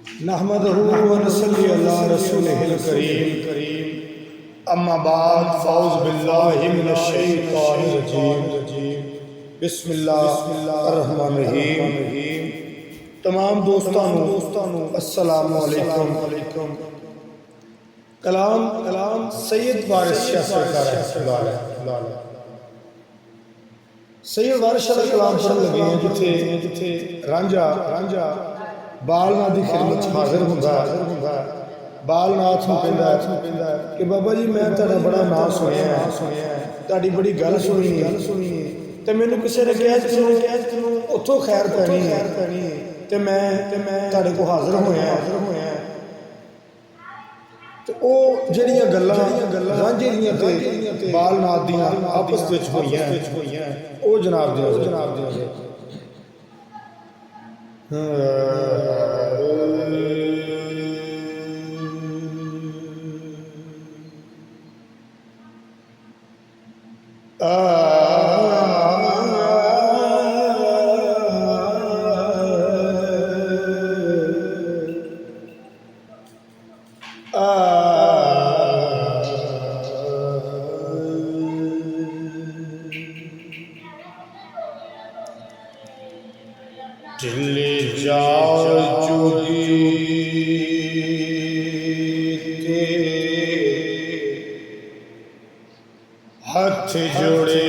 नहमदहु व नसल्ली अला रसूलिहिल करीम अम्मा बाद फ़ौज़ बिल्लाहि मिनश शैतानिर रजीम बिस्मिल्लाहिर्रहमानिर्रहीम। तमाम दोस्तों अस्सलामु अलैकुम। कलाम सैयद वारिस शाह सरकार सैयद वारिस शाह कलाम पढ़न लगे हैं जिथे रांझा बालनाथ की खिदमत हाजिर होंदा बालनाथ नूं कहंदा कि बाबा जी मैं तुहाडा बड़ा नाम सुनिया तुहाडी बड़ी गल सुनी ते मैनूं किसी ने कहा तैनूं उत्थों खैर पैनी है ते मैं तुहाडे कोल हाजिर होया ते ओह जिहड़ियां गल्लां रांझे दियां ते बालनाथ दियां आपस विच होईयां ओह जनाब दे चले जाओ जोगी के हाथ जोड़े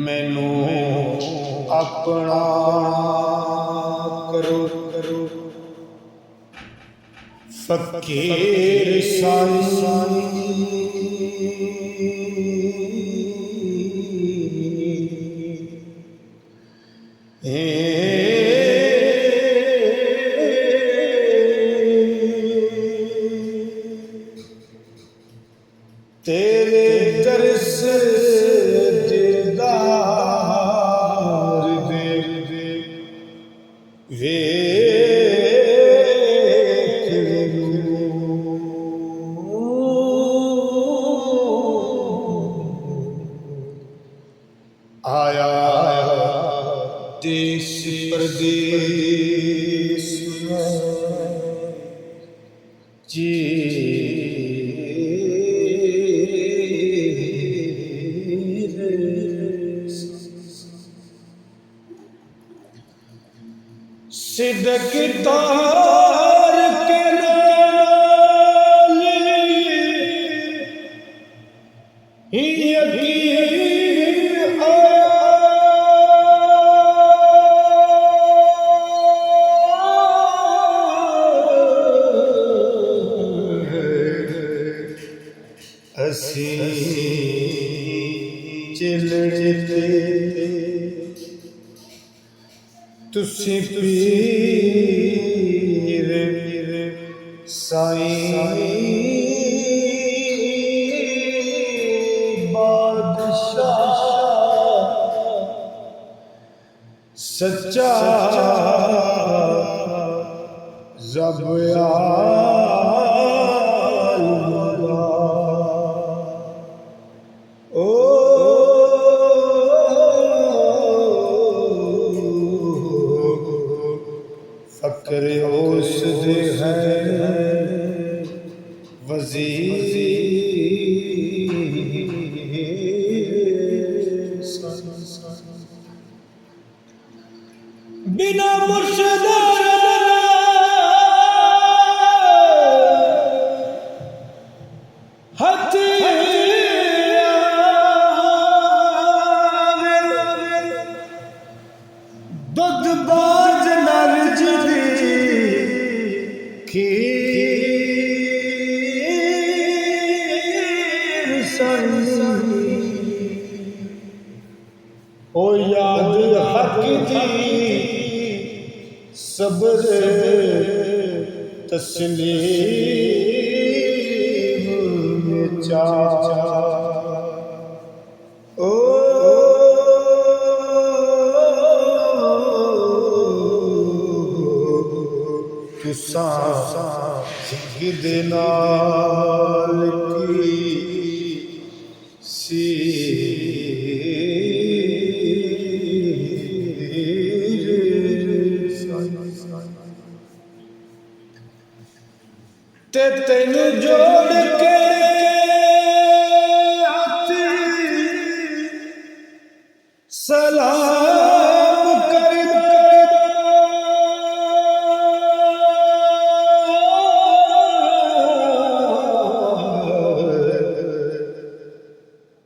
मैनू अपना करो फकीर तेरे दर से दिलदार दे वे आया देश परदेश में जी सिदक तार के नाल ही यकीन असी चिलड़े ते तुसी पीर साईं बादशाह सच्चा रब फकर उस दे है वजीर बिना मुर्शिद दुधबाज नरज दी खीर ओ याद हक दी सब्र तस्लीम चा ओ तुसा जिंदगी नाल की सी ते तेन जोड़ के हाथ सलाम कर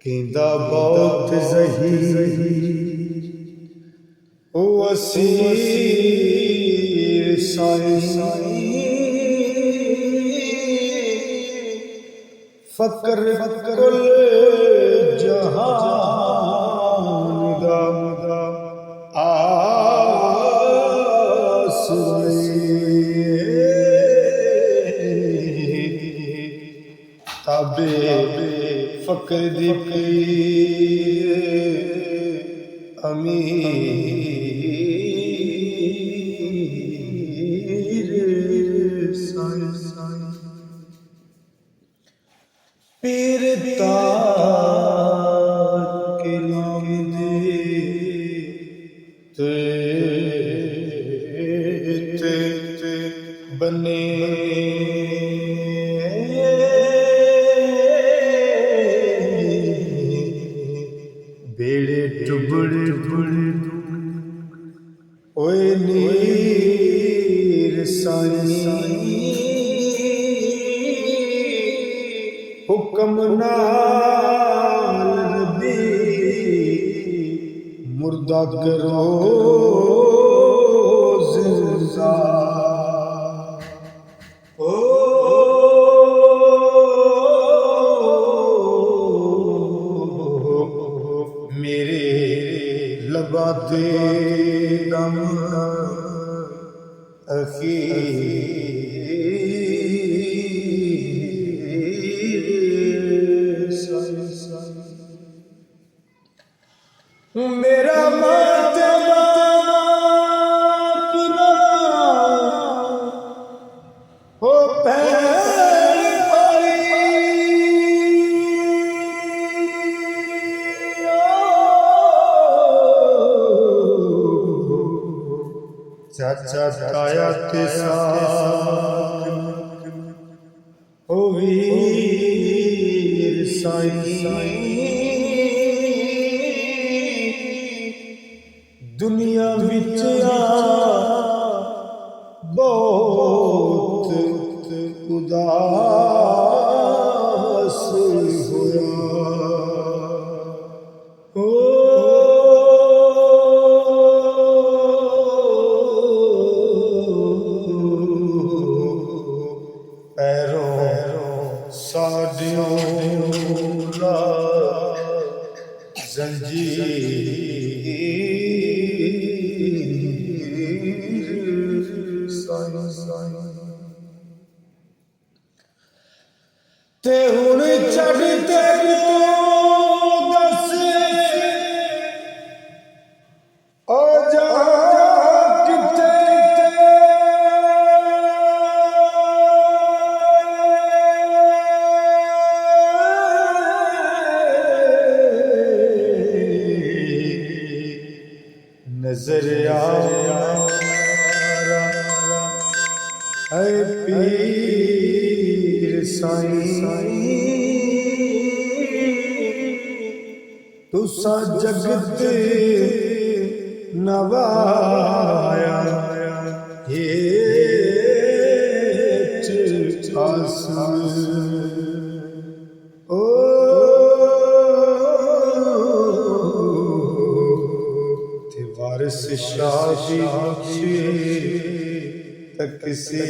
कहंदा बहुत सही ओ असीर साईं फकर कुल जहान दा आसरे ताबे फकर दी पीर अमीर साईं पीर ताज के नाम दे ते बने बेड़े टुबड़े ओए नीर साईं हुक्म नाल नबी मुर्दा करो जिंदा ओ मेरे लबा दे दम मेरा मातमा किना हो पैर परी चाचा ताया ते साथ ओ वीर साईं दुनिया विच बहुत उदास होया ओ पैरों साडियों ला ते हुण छड्डते दस ओ जा किते नजर आया है पीर साईं तुसा जगत नवाया ये आसन ओ वारिस शादी तक से